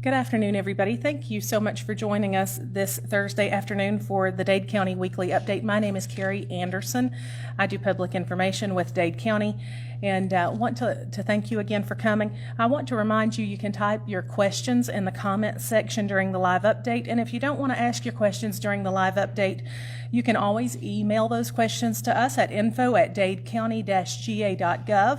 Good afternoon, everybody. Thank you so much for joining us this Thursday afternoon for the Dade County Weekly Update. My name is Carey Anderson. I do public information with Dade County and want to thank you again for coming. I want to remind you, you can type your questions in the comments section during the live update, and if you don't want to ask your questions during the live update, you can always email those questions to us at info@dadecounty-ga.gov.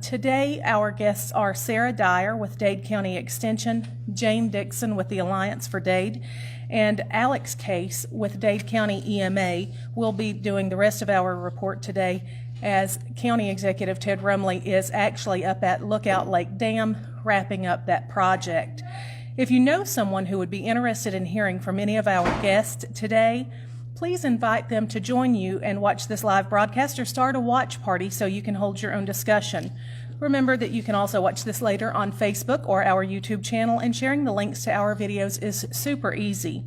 Today, our guests are Sarah Dyer with Dade County Extension, Jane Dixson with the Alliance for Dade, and Alex Case with Dade County EMA will be doing the rest of our report today, as County Executive Ted Rumley is actually up at Lookout Lake Dam wrapping up that project. If you know someone who would be interested in hearing from any of our guests today, please invite them to join you and watch this live broadcast or start a watch party so you can hold your own discussion. Remember that you can also watch this later on Facebook or our YouTube channel, and sharing the links to our videos is super easy.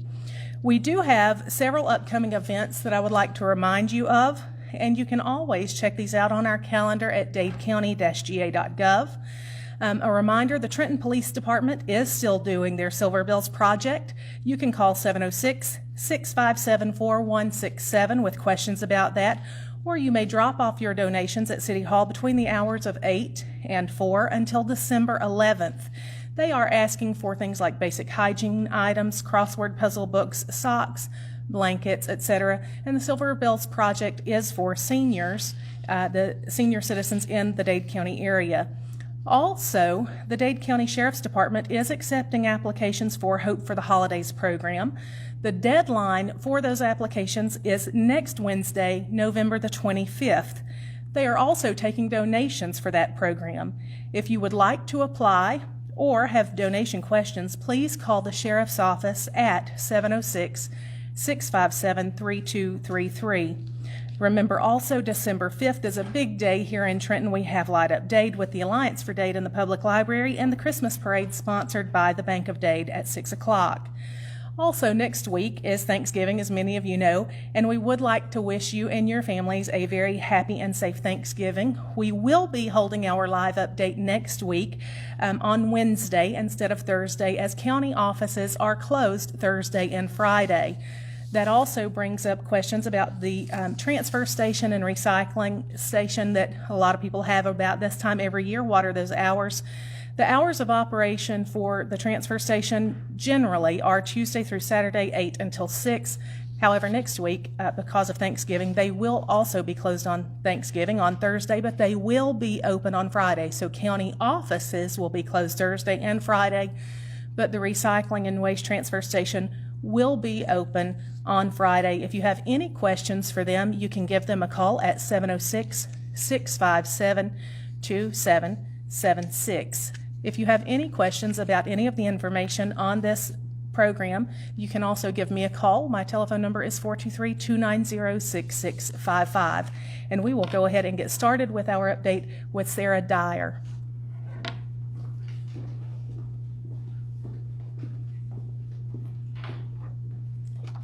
We do have several upcoming events that I would like to remind you of, and you can always check these out on our calendar at dadecounty-ga.gov. A reminder, the Trenton Police Department is still doing their Silver Bills project. You can call 706-657-4167 with questions about that, or you may drop off your donations at City Hall between the hours of 8 and 4 until December 11th. They are asking for things like basic hygiene items, crossword puzzle books, socks, blankets, etc. And the Silver Bills project is for seniors, the senior citizens in the Dade County area. Also, the Dade County Sheriff's Department is accepting applications for Hope for the Holidays program. The deadline for those applications is next Wednesday, November the 25th. They are also taking donations for that program. If you would like to apply or have donation questions, please call the Sheriff's Office at 706-657-3233. Remember also, December 5th is a big day here in Trenton. We have Light Up Dade with the Alliance for Dade in the Public Library, and the Christmas Parade sponsored by the Bank of Dade at 6 o'clock. Also, next week is Thanksgiving, as many of you know, and we would like to wish you and your families a very happy and safe Thanksgiving. We will be holding our live update next week on Wednesday instead of Thursday, as county offices are closed Thursday and Friday. That also brings up questions about the transfer station and recycling station that a lot of people have about this time every year. What are those hours? The hours of operation for the transfer station generally are Tuesday through Saturday, 8 until 6. However, next week, because of Thanksgiving, they will also be closed on Thanksgiving on Thursday, but they will be open on Friday. So county offices will be closed Thursday and Friday, but the recycling and waste transfer station will be open on Friday. If you have any questions for them, you can give them a call at 706-657-2776. If you have any questions about any of the information on this program, you can also give me a call. My telephone number is 423-290-6655. And we will go ahead and get started with our update with Sarah Dyer.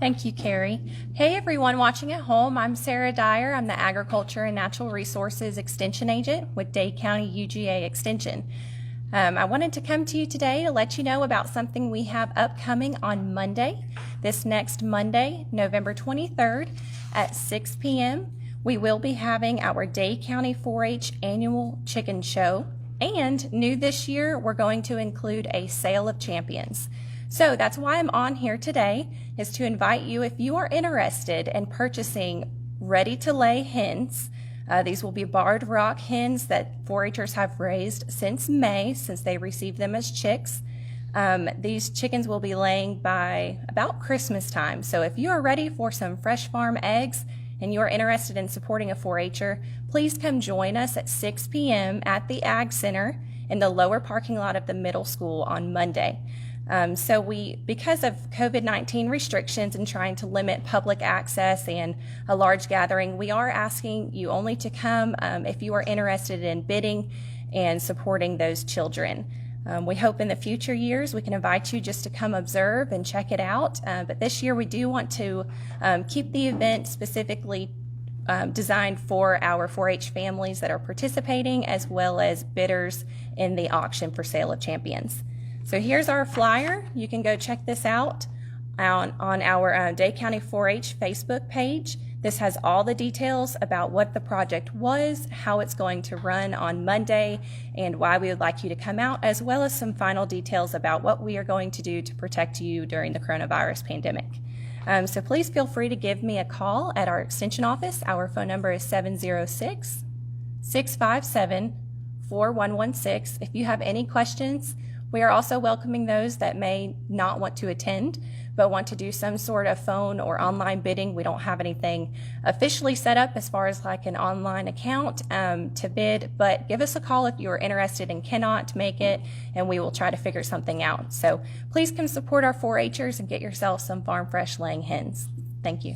Thank you, Carey. Hey, everyone watching at home. I'm Sarah Dyer. I'm the Agriculture and Natural Resources Extension Agent with Dade County UGA Extension. I wanted to come to you today to let you know about something we have upcoming on Monday. This next Monday, November 23rd at 6 p.m., we will be having our Dade County 4-H annual chicken show. And new this year, we're going to include a sale of champions. So that's why I'm on here today, is to invite you, if you are interested in purchasing ready-to-lay hens. These will be barred rock hens that 4-Hers have raised since May, since they received them as chicks. These chickens will be laying by about Christmas time. So if you are ready for some fresh farm eggs and you are interested in supporting a 4-Her, please come join us at 6 p.m. at the Ag Center in the lower parking lot of the middle school on Monday. So because of COVID-19 restrictions and trying to limit public access and a large gathering, we are asking you only to come if you are interested in bidding and supporting those children. We hope in the future years we can invite you just to come observe and check it out. But this year we do want to keep the event specifically designed for our 4-H families that are participating, as well as bidders in the auction for sale of champions. So here's our flyer. You can go check this out on our Dade County 4-H Facebook page. This has all the details about what the project was, how it's going to run on Monday, and why we would like you to come out, as well as some final details about what we are going to do to protect you during the coronavirus pandemic. So please feel free to give me a call at our extension office. Our phone number is 706-657-4116. If you have any questions, we are also welcoming those that may not want to attend, but want to do some sort of phone or online bidding. We don't have anything officially set up as far as like an online account to bid, but give us a call if you're interested and cannot make it, and we will try to figure something out. So please come support our 4-Hers and get yourself some farm fresh laying hens. Thank you.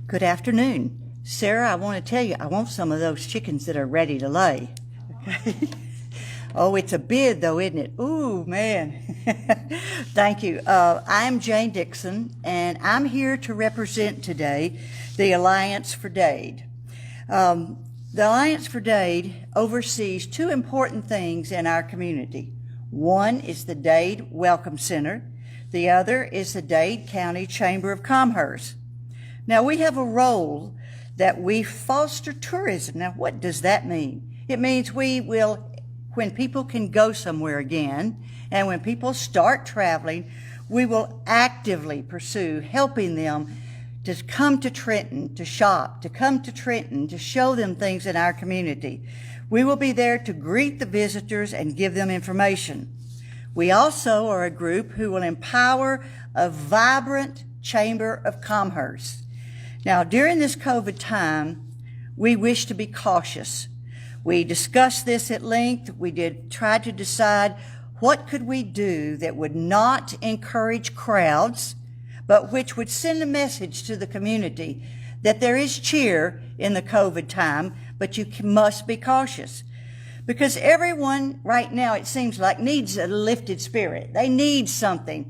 Good afternoon. Sarah, I want to tell you, I want some of those chickens that are ready to lay. Okay. Oh, it's a bid though, isn't it? Ooh, man. Thank you. I'm Jane Dixson, and I'm here to represent today the Alliance for Dade. The Alliance for Dade oversees two important things in our community. One is the Dade Welcome Center. The other is the Dade County Chamber of Commerce. Now, we have a role that we foster tourism. Now, what does that mean? It means we will, when people can go somewhere again, and when people start traveling, we will actively pursue helping them to come to Trenton to shop, to come to Trenton to show them things in our community. We will be there to greet the visitors and give them information. We also are a group who will empower a vibrant Chamber of Commerce. Now, during this COVID time, we wish to be cautious. We discussed this at length. We try to decide what could we do that would not encourage crowds, but which would send a message to the community that there is cheer in the COVID time, but you must be cautious. Because everyone right now, it seems like, needs a lifted spirit. They need something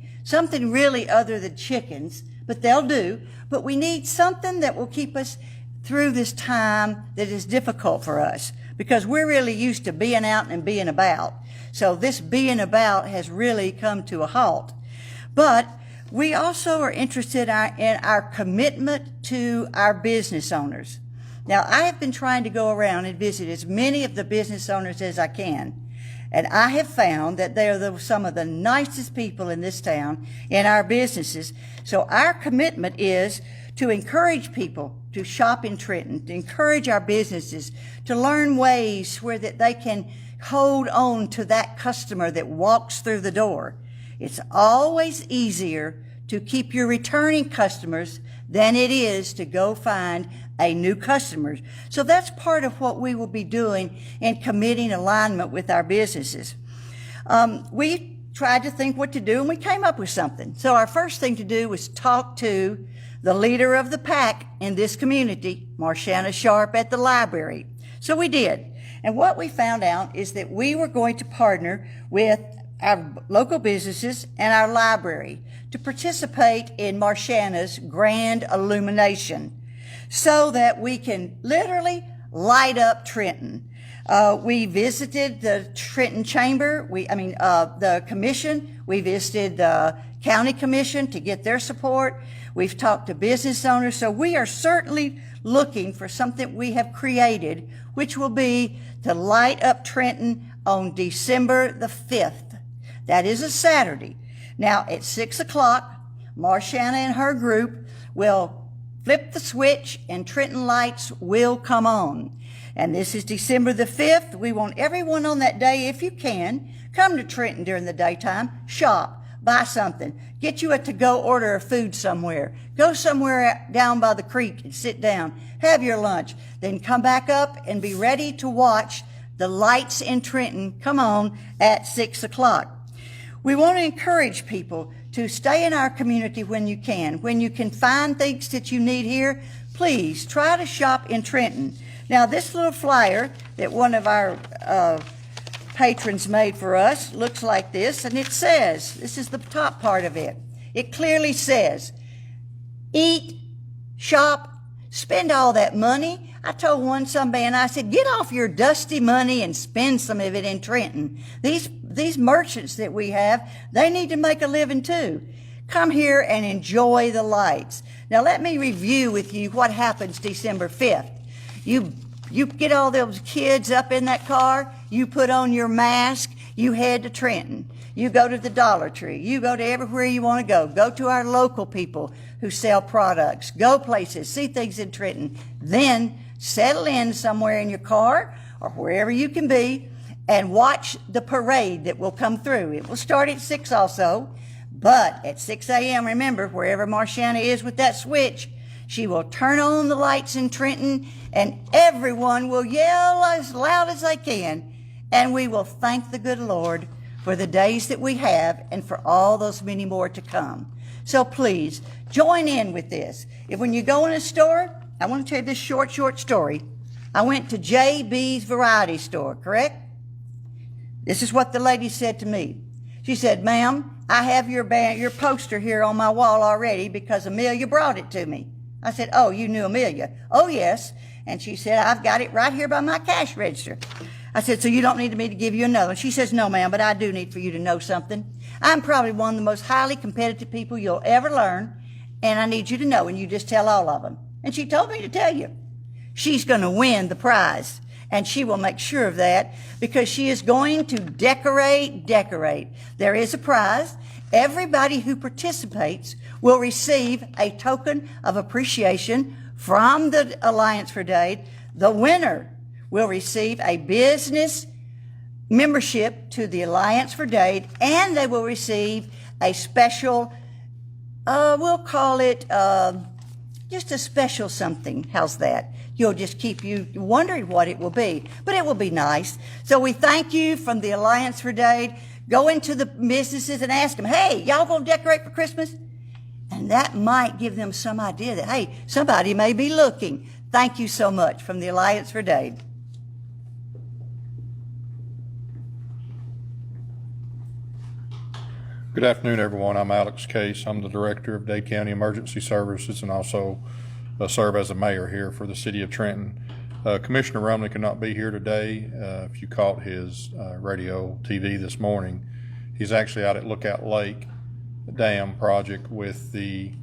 really other than chickens, but they'll do. But we need something that will keep us through this time that is difficult for us, because we're really used to being out and being about. So this being about has really come to a halt. But we also are interested in our commitment to our business owners. Now, I have been trying to go around and visit as many of the business owners as I can. And I have found that they are some of the nicest people in this town in our businesses. So our commitment is to encourage people to shop in Trenton, to encourage our businesses to learn ways where that they can hold on to that customer that walks through the door. It's always easier to keep your returning customers than it is to go find a new customer. So that's part of what we will be doing in committing alignment with our businesses. We tried to think what to do, and we came up with something. So our first thing to do was talk to the leader of the pack in this community, Marshana Sharp, at the library. So we did. And what we found out is that we were going to partner with our local businesses and our library to participate in Marshana's grand illumination so that we can literally light up Trenton. We visited the Trenton Chamber, the commission. We visited the county commission to get their support. We've talked to business owners. So we are certainly looking for something we have created, which will be to light up Trenton on December the 5th. That is a Saturday. Now, at 6 o'clock, Marshana and her group will flip the switch and Trenton lights will come on. And this is December the 5th. We want everyone on that day, if you can, come to Trenton during the daytime, shop, buy something, get you a to-go order of food somewhere, go somewhere down by the creek and sit down, have your lunch, then come back up and be ready to watch the lights in Trenton come on at 6 o'clock. We want to encourage people to stay in our community when you can. When you can find things that you need here, please try to shop in Trenton. Now, this little flyer that one of our patrons made for us looks like this, and it says, this is the top part of it. It clearly says, eat, shop, spend all that money. I told some man, I said, get off your dusty money and spend some of it in Trenton. These merchants that we have, they need to make a living too. Come here and enjoy the lights. Now let me review with you what happens December 5th. You get all those kids up in that car, you put on your mask, you head to Trenton. You go to the Dollar Tree. You go to everywhere you want to go. Go to our local people who sell products. Go places, see things in Trenton. Then settle in somewhere in your car or wherever you can be and watch the parade that will come through. It will start at 6 also, but at 6 a.m., remember, wherever Marciana is with that switch, she will turn on the lights in Trenton and everyone will yell as loud as they can, and we will thank the good Lord for the days that we have and for all those many more to come. So please, join in with this. If when you go in a store, I want to tell you this short story. I went to J.B.'s Variety Store, correct? This is what the lady said to me. She said, ma'am, I have your poster here on my wall already because Amelia brought it to me. I said, oh, you knew Amelia? Oh, yes. And she said, I've got it right here by my cash register. I said, so you don't need me to give you another one? She says, no, ma'am, but I do need for you to know something. I'm probably one of the most highly competitive people you'll ever learn, and I need you to know, and you just tell all of them. And she told me to tell you. She's going to win the prize, and she will make sure of that because she is going to decorate. There is a prize. Everybody who participates will receive a token of appreciation from the Alliance for Dade. The winner will receive a business membership to the Alliance for Dade, and they will receive a special, we'll call it just a special something. How's that? You'll just keep you wondering what it will be, but it will be nice. So we thank you from the Alliance for Dade. Go into the businesses and ask them, hey, y'all gonna decorate for Christmas? And that might give them some idea that, hey, somebody may be looking. Thank you so much from the Alliance for Dade. Good afternoon, everyone. I'm Alex Case. I'm the Director of Dade County Emergency Services and also serve as a mayor here for the city of Trenton. Commissioner Rumley could not be here today. If you caught his radio TV this morning, he's actually out at Lookout Lake Dam project with the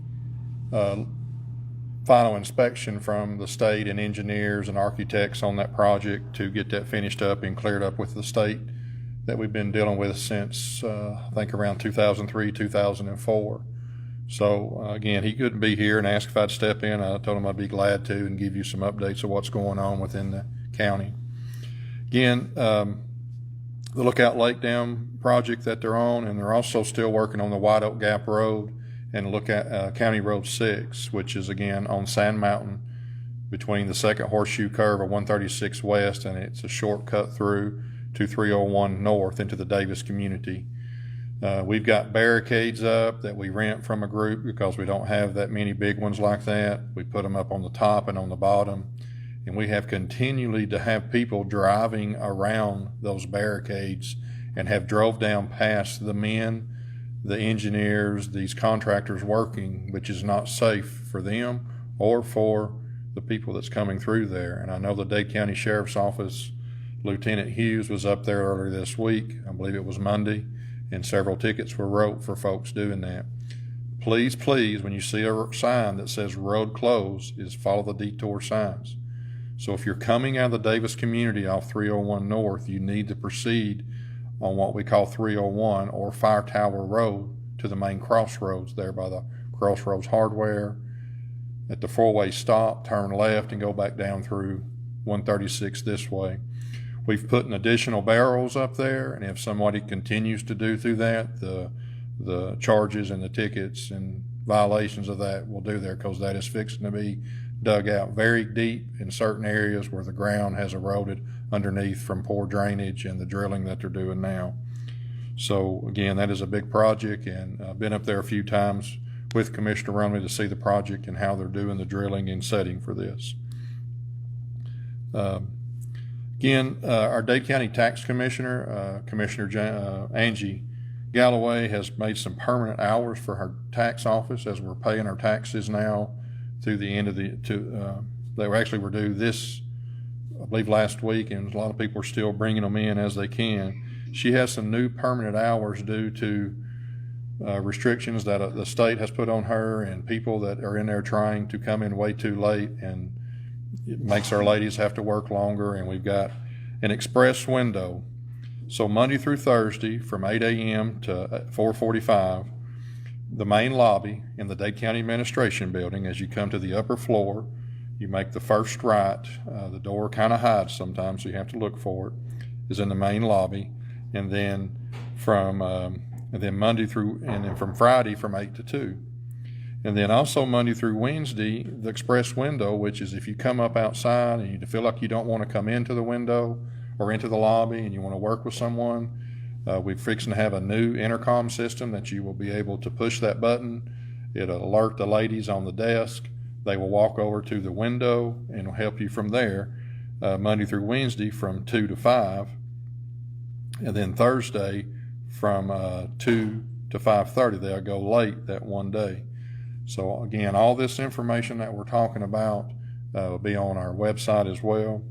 final inspection from the state and engineers and architects on that project to get that finished up and cleared up with the state that we've been dealing with since I think around 2003, 2004. So again, he couldn't be here and asked if I'd step in. I told him I'd be glad to and give you some updates of what's going on within the county. Again, the Lookout Lake Dam project that they're on, and they're also still working on the White Oak Gap Road and Lookout County Road 6, which is again on Sand Mountain between the second horseshoe curve of 136 West, and it's a shortcut through to 301 North into the Davis community. We've got barricades up that we rent from a group because we don't have that many big ones like that. We put them up on the top and on the bottom, and we have continually to have people driving around those barricades and have drove down past the men, the engineers, these contractors working, which is not safe for them or for the people that's coming through there. And I know the Dade County Sheriff's Office, Lieutenant Hughes was up there earlier this week, I believe it was Monday, and several tickets were wrote for folks doing that. Please, when you see a sign that says road closed, is follow the detour signs. So if you're coming out of the Davis community off 301 North, you need to proceed on what we call 301 or Fire Tower Road to the main crossroads there by the Crossroads Hardware. At the four-way stop, turn left and go back down through 136 this way. We've put an additional barrels up there, and if somebody continues to do through that, the charges and the tickets and violations of that will do there, because that is fixing to be dug out very deep in certain areas where the ground has eroded underneath from poor drainage and the drilling that they're doing now. So again, that is a big project, and I've been up there a few times with Commissioner Rumley to see the project and how they're doing the drilling and setting for this. Again, our Dade County Tax Commissioner, Angie Galloway, has made some permanent hours for her tax office as we're paying our taxes now through the end of they were due this, I believe, last week, and a lot of people are still bringing them in as they can. She has some new permanent hours due to restrictions that the state has put on her, and people that are in there trying to come in way too late, and it makes our ladies have to work longer. And we've got an express window. So Monday through Thursday from 8 a.m. to 4:45, the main lobby in the Dade County Administration Building, as you come to the upper floor, you make the first right. The door kind of hides sometimes, so you have to look for it, is in the main lobby. And then from Friday from 8 to 2. And then also Monday through Wednesday, the express window, which is if you come up outside and you feel like you don't want to come into the window or into the lobby and you want to work with someone, we're fixing to have a new intercom system that you will be able to push that button. It'll alert the ladies on the desk. They will walk over to the window and will help you from there, Monday through Wednesday from 2 to 5. And then Thursday from 2 to 5:30, they'll go late that one day. So again, all this information that we're talking about will be on our website as well.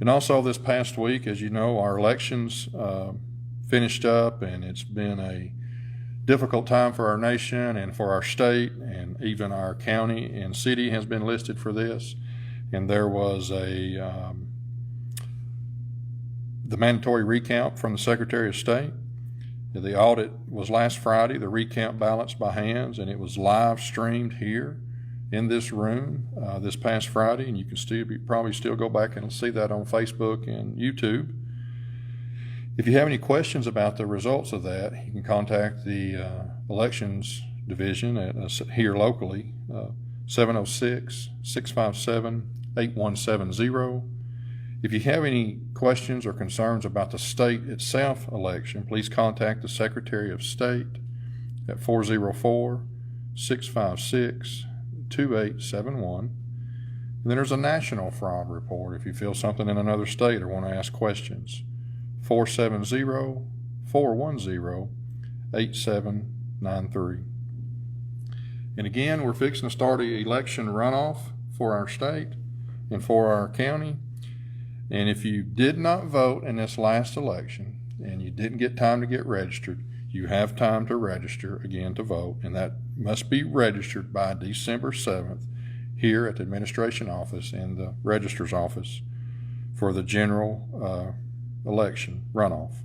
And also this past week, as you know, our elections finished up, and it's been a difficult time for our nation and for our state, and even our county and city has been listed for this. And there was the mandatory recount from the Secretary of State. The audit was last Friday, the recount ballots by hands, and it was live streamed here in this room this past Friday, and you can probably still go back and see that on Facebook and YouTube. If you have any questions about the results of that, you can contact the Elections Division here locally, 706-657-8170. If you have any questions or concerns about the state itself election, please contact the Secretary of State at 404-656-2871. And then there's a national fraud report if you feel something in another state or want to ask questions. 470-410-8793. And again, we're fixing to start an election runoff for our state and for our county. And if you did not vote in this last election and you didn't get time to get registered, you have time to register again to vote, and that must be registered by December 7th here at the administration office and the registrar's office for the general election runoff.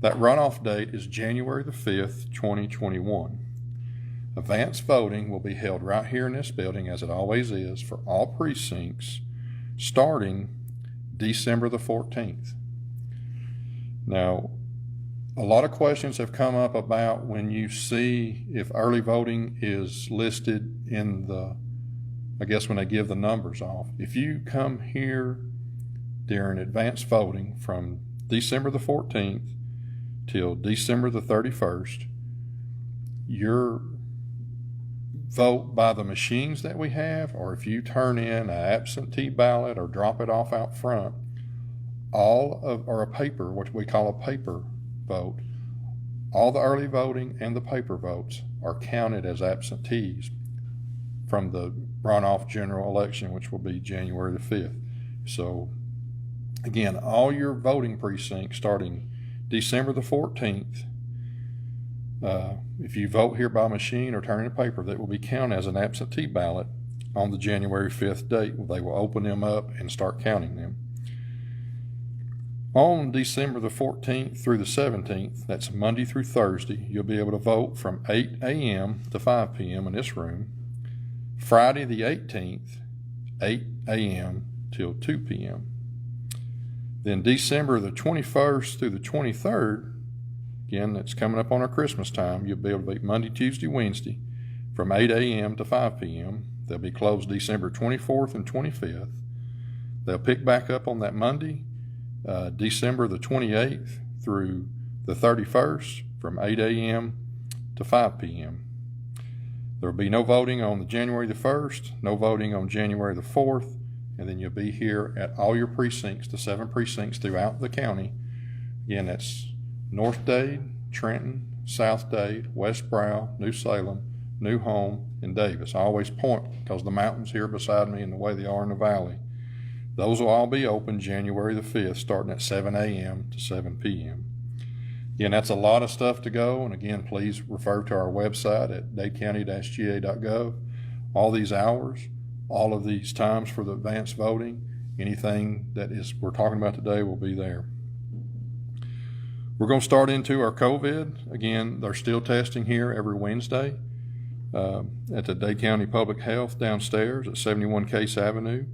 That runoff date is January the 5th, 2021. Advance voting will be held right here in this building, as it always is, for all precincts starting December the 14th. Now, a lot of questions have come up about when you see if early voting is listed in when they give the numbers off. If you come here during advance voting from December the 14th till December the 31st, your vote by the machines that we have, or if you turn in an absentee ballot or drop it off out front, or a paper, what we call a paper vote, all the early voting and the paper votes are counted as absentees from the runoff general election, which will be January the 5th. So again, all your voting precincts starting December the 14th, if you vote here by machine or turn in a paper, that will be counted as an absentee ballot on the January 5th date. They will open them up and start counting them. On December the 14th through the 17th, that's Monday through Thursday, you'll be able to vote from 8 a.m. to 5 p.m. in this room. Friday the 18th, 8 a.m. till 2 p.m. Then December the 21st through the 23rd, again, that's coming up on our Christmas time, you'll be able to vote Monday, Tuesday, Wednesday from 8 a.m. to 5 p.m. They'll be closed December 24th and 25th. They'll pick back up on that Monday, December the 28th through the 31st from 8 a.m. to 5 p.m. There will be no voting on the January the 1st, no voting on January the 4th, and then you'll be here at all your precincts, the 7 precincts throughout the county. Again, that's North Dade, Trenton, South Dade, West Brow, New Salem, New Home, and Davis. I always point because the mountains here beside me and the way they are in the valley. Those will all be open January the 5th, starting at 7 a.m. to 7 p.m. Again, that's a lot of stuff to go, and again, please refer to our website at dadecounty-ga.gov. All these hours, all of these times for the advanced voting, anything that we're talking about today will be there. We're going to start into our COVID. Again, they're still testing here every Wednesday at the Dade County Public Health downstairs at 71 Case Avenue.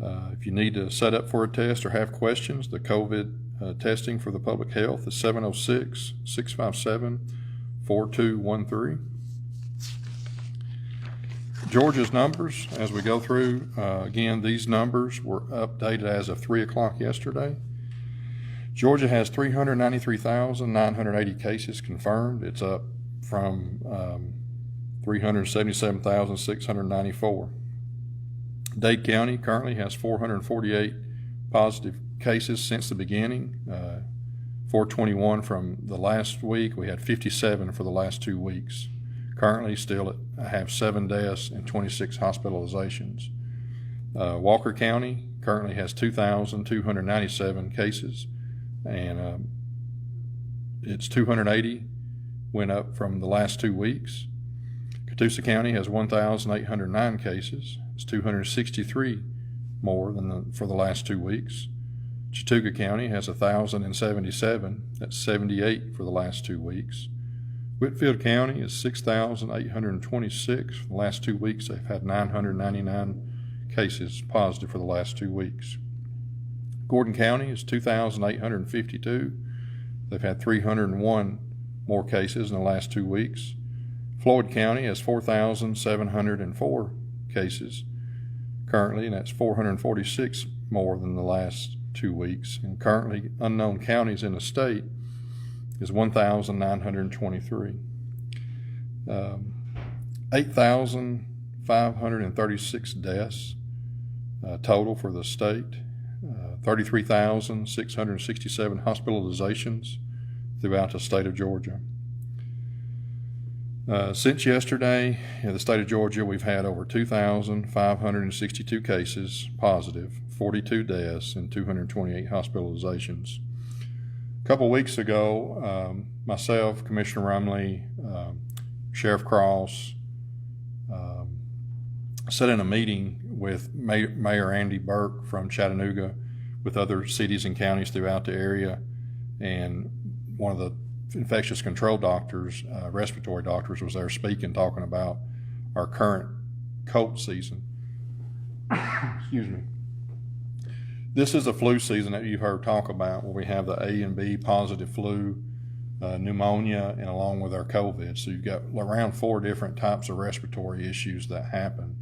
If you need to set up for a test or have questions, the COVID testing for the public health is 706-657-4213. Georgia's numbers, as we go through, again, these numbers were updated as of 3 o'clock yesterday. Georgia has 393,980 cases confirmed. It's up from 377,694. Dade County currently has 448 positive cases since the beginning, 421 from the last week. We had 57 for the last 2 weeks. Currently still have 7 deaths and 26 hospitalizations. Walker County currently has 2,297 cases, and it's 280 went up from the last 2 weeks. Catoosa County has 1,809 cases. It's 263 more than for the last 2 weeks. Chattooga County has 1,077. That's 78 for the last 2 weeks. Whitfield County is 6,826. For the last 2 weeks, they've had 999 cases positive for the last 2 weeks. Gordon County is 2,852. They've had 301 more cases in the last 2 weeks. Floyd County has 4,704 cases currently, and that's 446 more than the last 2 weeks. And currently, unknown counties in the state is 1,923. 8,536 deaths total for the state. 33,667 hospitalizations throughout the state of Georgia. Since yesterday, in the state of Georgia, we've had over 2,562 cases positive, 42 deaths, and 228 hospitalizations. A couple of weeks ago, myself, Commissioner Rumley, Sheriff Cross, sat in a meeting with Mayor Andy Burke from Chattanooga with other cities and counties throughout the area, and one of the infectious control doctors, respiratory doctors, was there speaking, talking about our current cold season. Excuse me. This is a flu season that you've heard talk about, where we have the A and B positive flu, pneumonia, and along with our COVID. So you've got around 4 different types of respiratory issues that happen.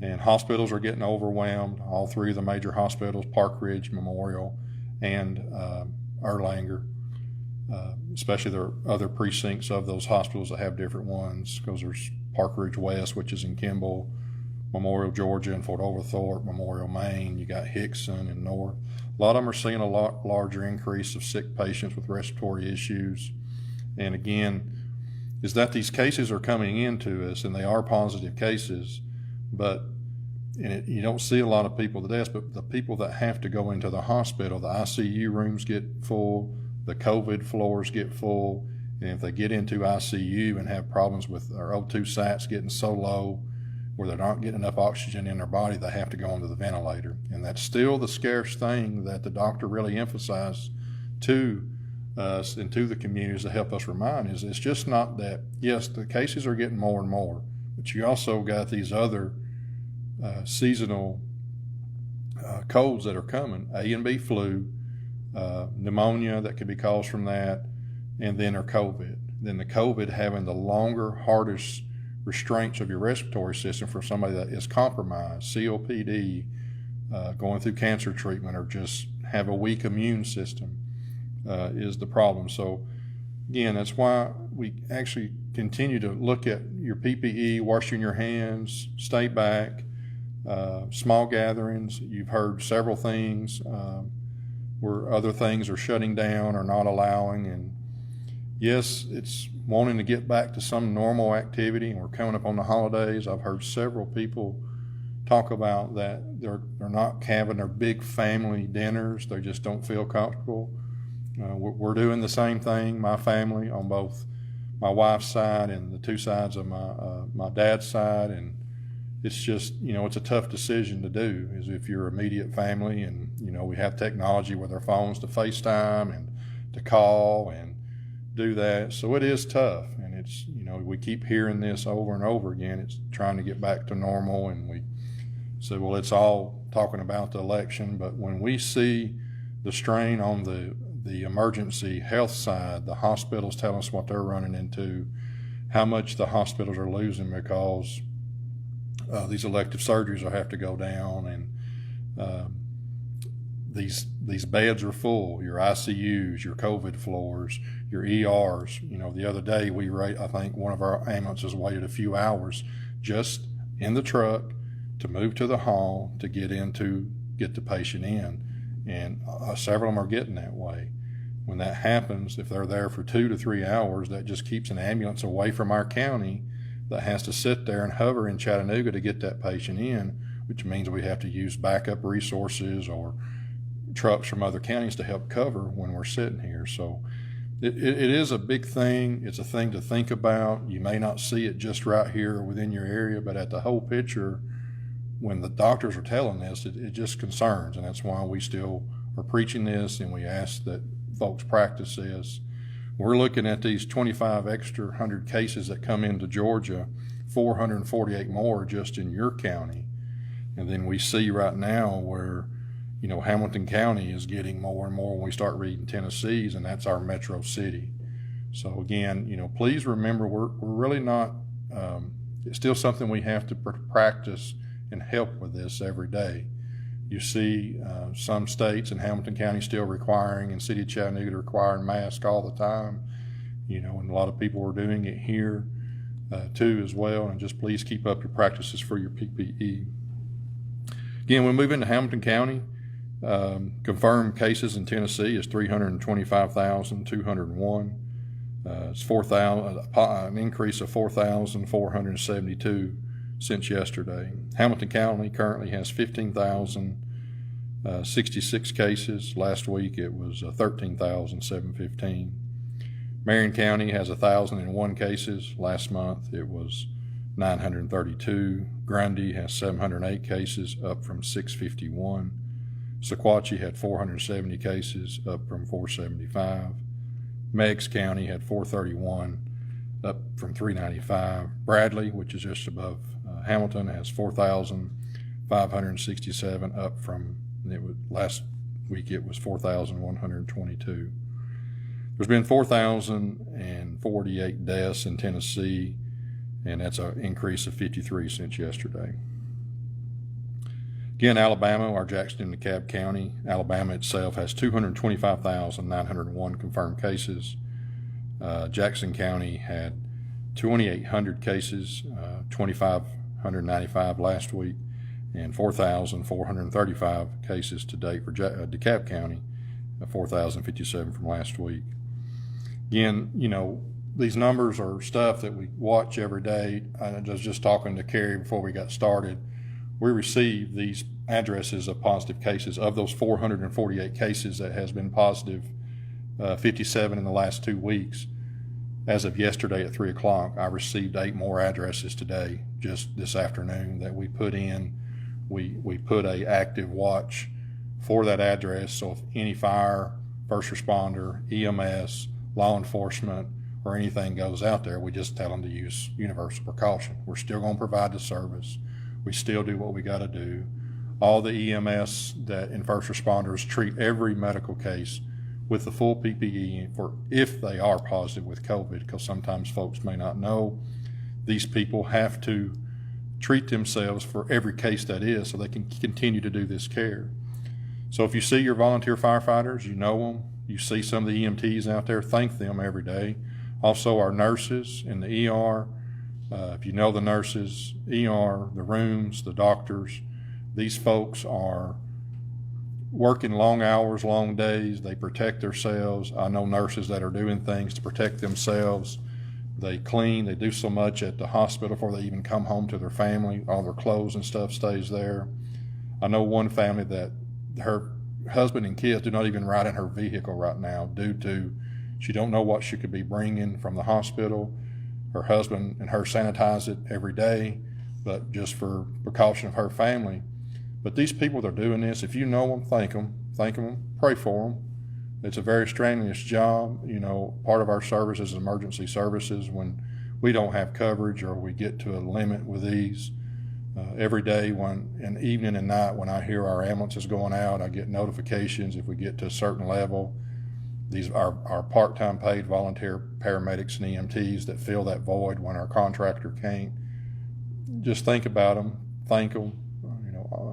And hospitals are getting overwhelmed. All 3 of the major hospitals, Park Ridge, Memorial, and Erlanger. Especially there are other precincts of those hospitals that have different ones, because there's Park Ridge West, which is in Kimball, Memorial, Georgia, and Fort Overthorpe, Memorial, Maine. You got Hickson and North. A lot of them are seeing a lot larger increase of sick patients with respiratory issues. And again, is that these cases are coming into us, and they are positive cases, but you don't see a lot of people to death, but the people that have to go into the hospital, the ICU rooms get full, the COVID floors get full, and if they get into ICU and have problems with their O2 sats getting so low where they're not getting enough oxygen in their body, they have to go onto the ventilator. And that's still the scarce thing that the doctor really emphasized to us and to the communities to help us remind is it's just not that, yes, the cases are getting more and more, but you also got these other seasonal colds that are coming, A and B flu, pneumonia that could be caused from that, and then our COVID. Then the COVID having the longer, hardest restraints of your respiratory system for somebody that is compromised, COPD, going through cancer treatment, or just have a weak immune system is the problem. So again, that's why we actually continue to look at your PPE, washing your hands, stay back, small gatherings. You've heard several things where other things are shutting down or not allowing. And yes, it's wanting to get back to some normal activity, and we're coming up on the holidays. I've heard several people talk about that they're not having their big family dinners. They just don't feel comfortable. We're doing the same thing, my family, on both my wife's side and the two sides of my dad's side. And it's just, it's a tough decision to do, is if you're immediate family, and, we have technology with our phones to FaceTime and to call and do that. So it is tough. And it's, we keep hearing this over and over again. It's trying to get back to normal. And we say, well, it's all talking about the election. But when we see the strain on the emergency health side, the hospitals tell us what they're running into, how much the hospitals are losing because these elective surgeries will have to go down, and these beds are full. Your ICUs, your COVID floors, your ERs. The other day I think one of our ambulances waited a few hours just in the truck to move to the hall to get the patient in, and several of them are getting that way. When that happens, if they're there for 2 to 3 hours, that just keeps an ambulance away from our county that has to sit there and hover in Chattanooga to get that patient in, which means we have to use backup resources or trucks from other counties to help cover when we're sitting here. So it is a big thing. It's a thing to think about. You may not see it just right here within your area, but at the whole picture, when the doctors are telling this, it just concerns, and that's why we still are preaching this, and we ask that folks practice this. We're looking at these 25 extra 100 cases that come into Georgia, 448 more just in your county. And then we see right now where, Hamilton County is getting more and more when we start reading Tennessee's, and that's our metro city. So again, please remember, we're really not, it's still something we have to practice and help with this every day. You see some states in Hamilton County still requiring, and City of Chattanooga requiring masks all the time, and a lot of people are doing it here too as well. And just please keep up your practices for your PPE. Again, we move into Hamilton County. Confirmed cases in Tennessee is 325,201. It's 4,000, an increase of 4,472 since yesterday. Hamilton County currently has 15,066 cases. Last week it was 13,715. Marion County has 1,001 cases. Last month it was 932. Grundy has 708 cases, up from 651. Sequatchie had 470 cases, up from 475. Meigs County had 431, up from 395. Bradley, which is just above Hamilton, has 4,567, up from last week it was 4,122. There's been 4,048 deaths in Tennessee, and that's an increase of 53 since yesterday. Again, Alabama, our Jackson and DeKalb County, Alabama itself has 225,901 confirmed cases. Jackson County had 2,800 cases, 2,595 last week, and 4,435 cases to date for DeKalb County, 4,057 from last week. Again, these numbers are stuff that we watch every day. I was just talking to Carey before we got started. We receive these addresses of positive cases. Of those 448 cases that has been positive, 57 in the last 2 weeks. As of yesterday at 3 o'clock, I received 8 more addresses today, just this afternoon, that we put in. We put a active watch for that address. So if any fire, first responder, EMS, law enforcement, or anything goes out there, we just tell them to use universal precaution. We're still going to provide the service. We still do what we got to do. All the EMS and first responders treat every medical case with the full PPE for if they are positive with COVID, because sometimes folks may not know. These people have to treat themselves for every case that is so they can continue to do this care. So if you see your volunteer firefighters, you know them, you see some of the EMTs out there, thank them every day. Also our nurses in the ER, if you know the nurses, ER, the rooms, the doctors, These folks are working long hours, long days. They protect themselves. I know nurses that are doing things to protect themselves. They clean. They do so much at the hospital before they even come home to their family. All their clothes and stuff stays there. I know one family that her husband and kids do not even ride in her vehicle right now due to she don't know what she could be bringing from the hospital. Her husband and her sanitize it every day, but just for precaution of her family. But these people that are doing this, if you know them, thank them, pray for them. It's a very strenuous job. You know, part of our service is emergency services. When we don't have coverage or we get to a limit with these, every day, and evening and night, when I hear our ambulances going out, I get notifications if we get to a certain level. These are our part-time paid volunteer paramedics and EMTs that fill that void when our contractor can't. Just think about them, thank them.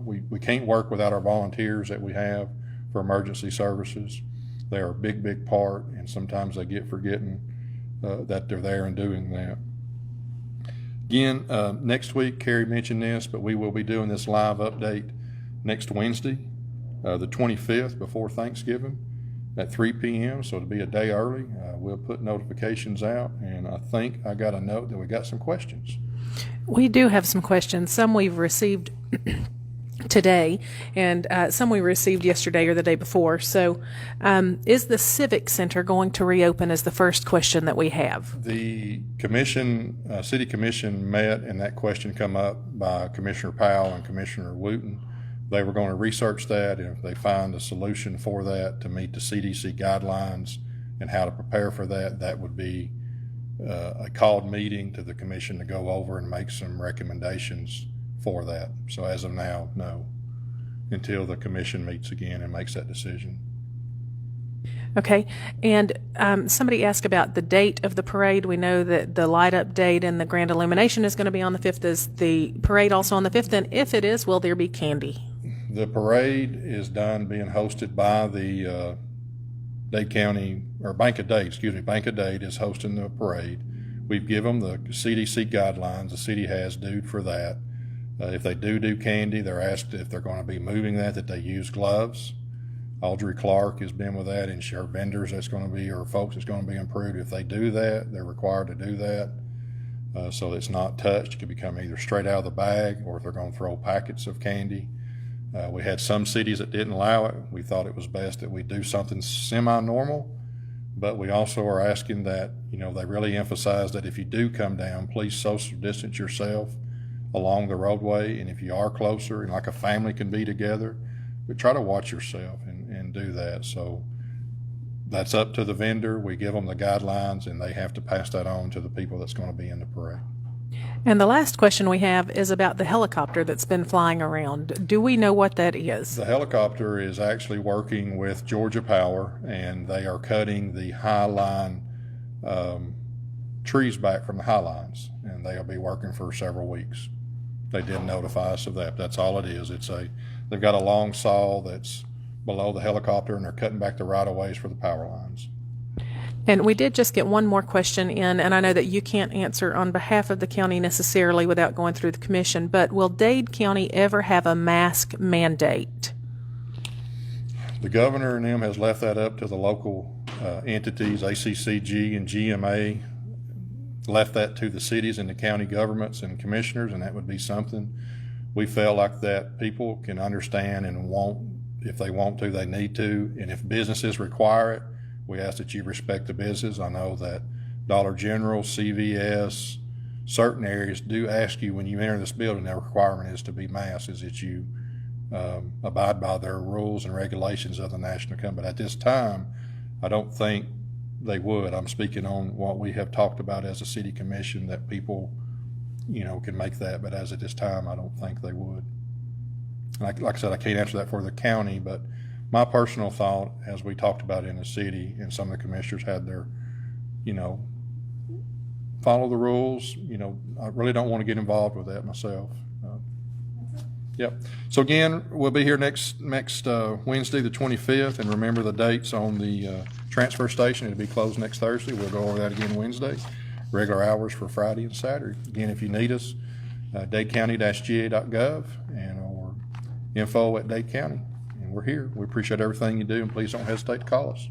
We can't work without our volunteers that we have for emergency services. They are a big, big part, and sometimes they get forgetting that they're there and doing that. Again, next week, Carey mentioned this, but we will be doing this live update next Wednesday, the 25th, before Thanksgiving at 3 p.m., so it'll be a day early. We'll put notifications out, and I think I got a note that we got some questions. We do have some questions. Some we've received today, and some we received yesterday or the day before. So is the Civic Center going to reopen is the first question that we have. The commission, city commission met, and that question come up by Commissioner Powell and Commissioner Wooten. They were going to research that, and if they find a solution for that to meet the CDC guidelines and how to prepare for that, that would be a called meeting to the commission to go over and make some recommendations for that. So as of now, no, until the commission meets again and makes that decision. Okay, and somebody asked about the date of the parade. We know that the light up date and the grand illumination is going to be on the 5th. Is the parade also on the 5th? And if it is, will there be candy? The parade is being hosted by the Dade County, or Bank of Dade, Bank of Dade is hosting the parade. We've given them the CDC guidelines. The city has due for that. If they do candy, they're asked if they're going to be moving that they use gloves. Audrey Clark has been with that, and her vendors that's going to be, or folks that's going to be improved. If they do that, they're required to do that. So it's not touched. It could become either straight out of the bag, or if they're going to throw packets of candy. We had some cities that didn't allow it. We thought it was best that we do something semi-normal, but we also are asking that, they really emphasize that if you do come down, please social distance yourself along the roadway, and if you are closer, and like a family can be together, but try to watch yourself and do that. So that's up to the vendor. We give them the guidelines, and they have to pass that on to the people that's going to be in the parade. And the last question we have is about the helicopter that's been flying around. Do we know what that is? The helicopter is actually working with Georgia Power, and they are cutting the high line trees back from the high lines, and they'll be working for several weeks. They did notify us of that. That's all it is. They've got a long saw that's below the helicopter, and they're cutting back the right-of-ways for the power lines. And we did just get one more question in, and I know that you can't answer on behalf of the county necessarily without going through the commission, but will Dade County ever have a mask mandate? The governor and them has left that up to the local entities, ACCG and GMA, left that to the cities and the county governments and commissioners, and that would be something we felt like that people can understand and if they want to, they need to, and if businesses require it, we ask that you respect the business. I know that Dollar General, CVS, certain areas do ask you when you enter this building, their requirement is to be masked, is that you abide by their rules and regulations of the national company. But at this time, I don't think they would. I'm speaking on what we have talked about as a city commission, that people, can make that, but as at this time, I don't think they would. And like I said, I can't answer that for the county, but my personal thought, as we talked about in the city, and some of the commissioners had their, follow the rules. I really don't want to get involved with that myself. Yep. So again, we'll be here next Wednesday, the 25th, and remember the dates on the transfer station. It'll be closed next Thursday. We'll go over that again Wednesday. Regular hours for Friday and Saturday. Again, if you need us, dadecounty-ga.gov, or info@Dade County. And we're here. We appreciate everything you do, and please don't hesitate to call us.